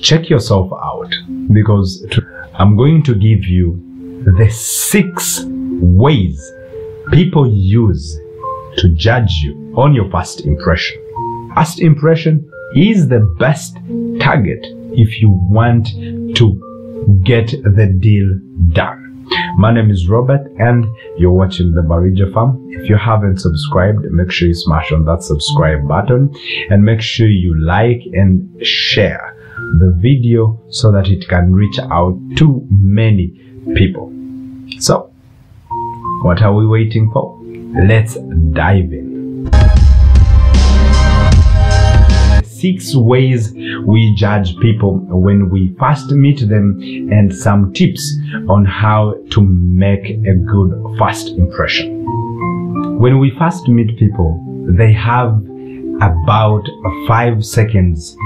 check yourself out, because I'm going to give you the 6 ways people use to judge you on your first impression. First impression is the best target if you want to get the deal done. My name is Robert and you're watching The Barija Farm. If you haven't subscribed, make sure you smash on that subscribe button and make sure you like and share the video so that it can reach out to many people. So, what are we waiting for? Let's dive in. 6 ways we judge people when we first meet them, and some tips on how to make a good first impression. When we first meet people, they have about 5 seconds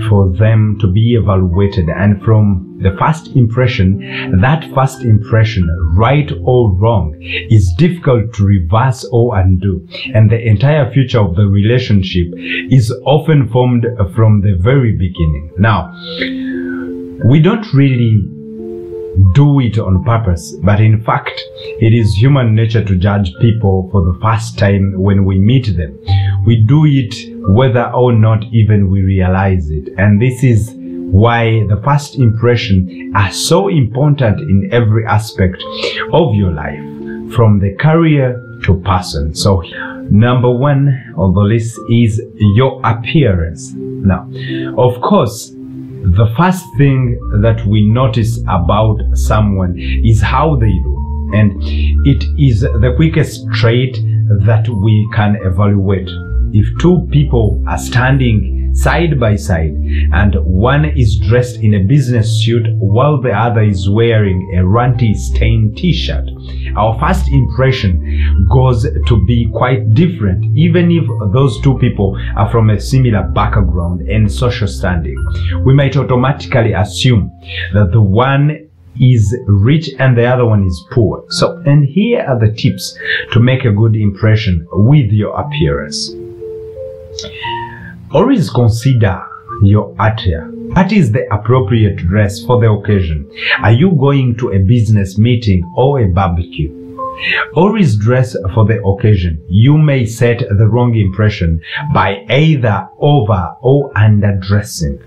for them to be evaluated, and from the first impression, that first impression, right or wrong, is difficult to reverse or undo, and the entire future of the relationship is often formed from the very beginning. Now, we don't really do it on purpose, but in fact, it is human nature to judge people for the first time when we meet them. We do it whether or not even we realize it, and this is why the first impression are so important in every aspect of your life, from the career to person. So number 1 on the list is your appearance. Now, of course, the first thing that we notice about someone is how they look, and it is the quickest trait that we can evaluate. If 2 people are standing side by side and one is dressed in a business suit while the other is wearing a runty stained t-shirt, our first impression goes to be quite different, even if those 2 people are from a similar background and social standing. We might automatically assume that the one is rich and the other one is poor. So, and here are the tips to make a good impression with your appearance. Always consider your attire. What is the appropriate dress for the occasion? Are you going to a business meeting or a barbecue? Always dress for the occasion. You may set the wrong impression by either over or underdressing.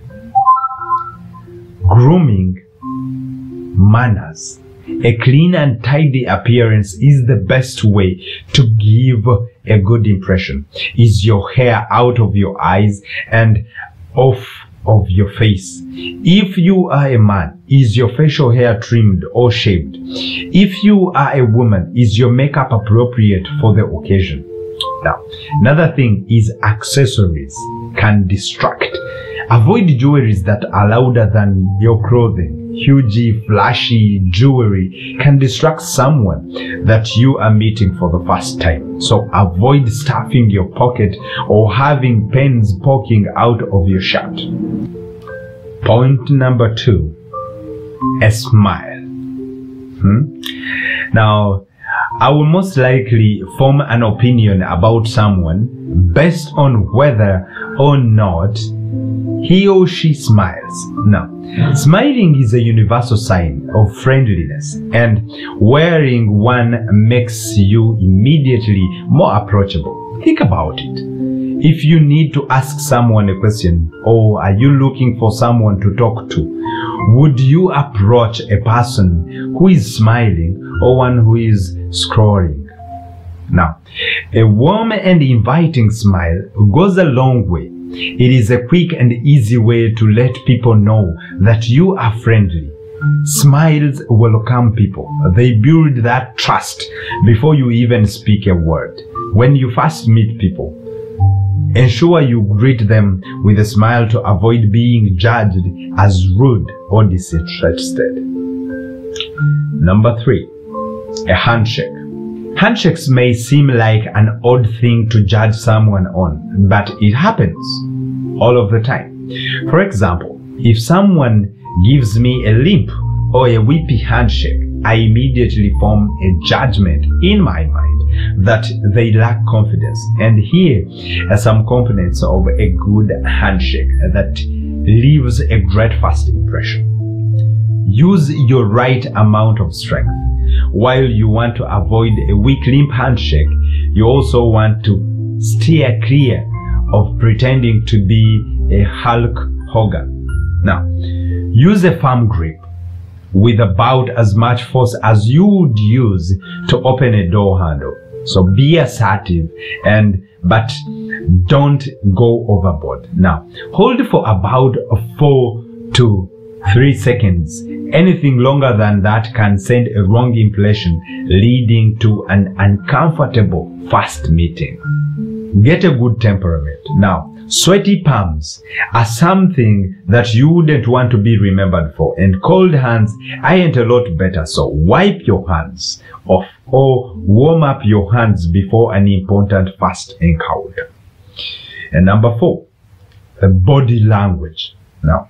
Grooming, manners. A clean and tidy appearance is the best way to give a good impression. Is your hair out of your eyes and off of your face? If you are a man, is your facial hair trimmed or shaved? If you are a woman, is your makeup appropriate for the occasion? Now, another thing is accessories can distract. Avoid jewelries that are louder than your clothing. Huge, flashy jewelry can distract someone that you are meeting for the first time. So avoid stuffing your pocket or having pens poking out of your shirt. Point number 2, a smile. Now, I will most likely form an opinion about someone based on whether or not he or she smiles. Now, smiling is a universal sign of friendliness, and wearing one makes you immediately more approachable. Think about it. If you need to ask someone a question, or are you looking for someone to talk to, would you approach a person who is smiling or one who is scrolling? Now, a warm and inviting smile goes a long way. It is a quick and easy way to let people know that you are friendly. Smiles welcome people. They build that trust before you even speak a word. When you first meet people, ensure you greet them with a smile to avoid being judged as rude or disinterested. Number 3, a handshake. Handshakes may seem like an odd thing to judge someone on, but it happens all of the time. For example, if someone gives me a limp or a whippy handshake, I immediately form a judgment in my mind that they lack confidence. And here are some components of a good handshake that leaves a great first impression. Use your right amount of strength. While you want to avoid a weak limp handshake, you also want to steer clear of pretending to be a Hulk Hogan. Now, use a firm grip with about as much force as you would use to open a door handle. So be assertive, but don't go overboard. Now, hold for about 4 to 3 seconds. Anything longer than that can send a wrong impression, leading to an uncomfortable first meeting. Get a good temperament. Now, sweaty palms are something that you wouldn't want to be remembered for, and cold hands aren't a lot better. So wipe your hands off or warm up your hands before an important first encounter. And number 4, the body language. Now,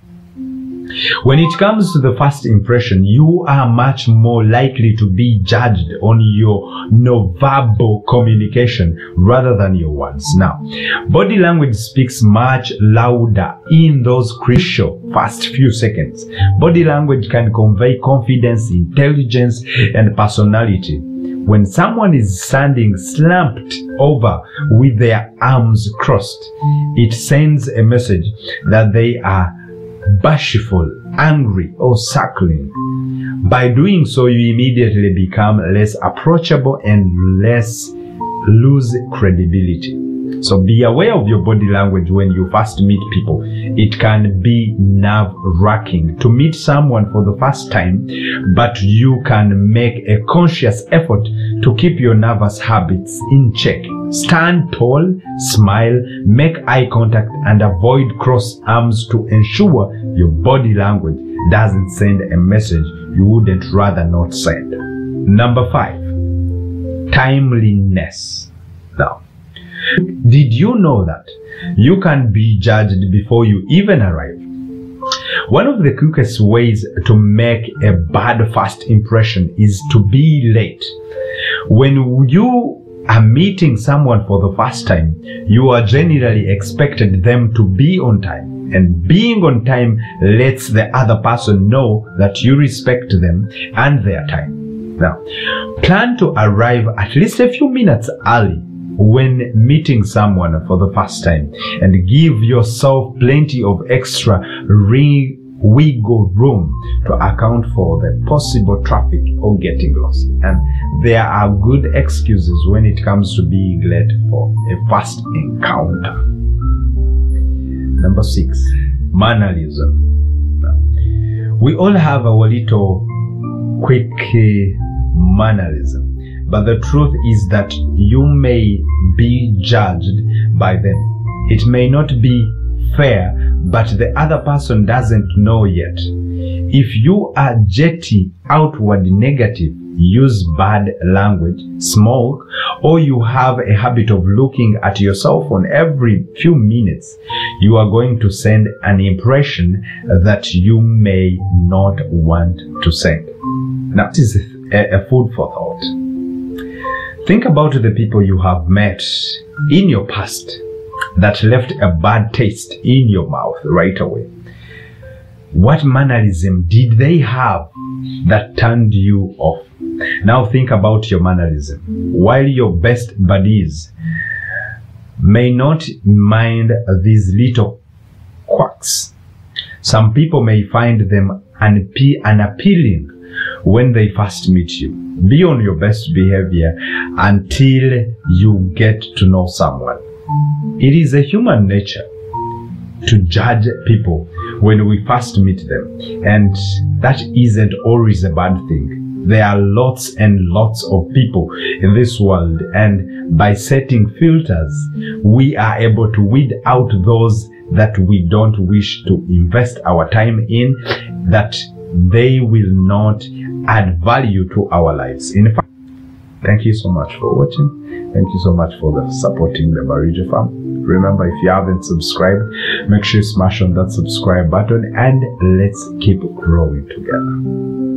when it comes to the first impression, you are much more likely to be judged on your non-verbal communication rather than your words. Now, body language speaks much louder in those crucial first few seconds. Body language can convey confidence, intelligence, and personality. When someone is standing slumped over with their arms crossed, it sends a message that they are bashful, angry, or suckling. By doing so, you immediately become less approachable and lose credibility. So be aware of your body language when you first meet people. It can be nerve-wracking to meet someone for the first time, but you can make a conscious effort to keep your nervous habits in check. Stand tall, smile, make eye contact, and avoid crossed arms to ensure your body language doesn't send a message you wouldn't rather not send. Number 5, timeliness. Now, did you know that you can be judged before you even arrive? One of the quickest ways to make a bad first impression is to be late. When you are meeting someone for the first time, you are generally expected them to be on time. And being on time lets the other person know that you respect them and their time. Now, plan to arrive at least a few minutes early when meeting someone for the first time, and give yourself plenty of extra wiggle room to account for the possible traffic or getting lost. And there are good excuses when it comes to being late for a first encounter. Number 6, mannerism. Now, we all have our little quick mannerism. But the truth is that you may be judged by them. It may not be fair, but the other person doesn't know yet. If you are jetty, outward negative, use bad language, smoke, or you have a habit of looking at your cell phone every few minutes, you are going to send an impression that you may not want to send. Now, this is a food for thought. Think about the people you have met in your past that left a bad taste in your mouth right away. What mannerism did they have that turned you off? Now think about your mannerism. While your best buddies may not mind these little quirks, some people may find them unappealing when they first meet you. Be on your best behavior until you get to know someone. It is a human nature to judge people when we first meet them, and that isn't always a bad thing. There are lots and lots of people in this world, and by setting filters, we are able to weed out those that we don't wish to invest our time in, that they will not add value to our lives. In fact, thank you so much for watching. Thank you so much for supporting the Barija fam. Remember, if you haven't subscribed, make sure you smash on that subscribe button, and let's keep growing together.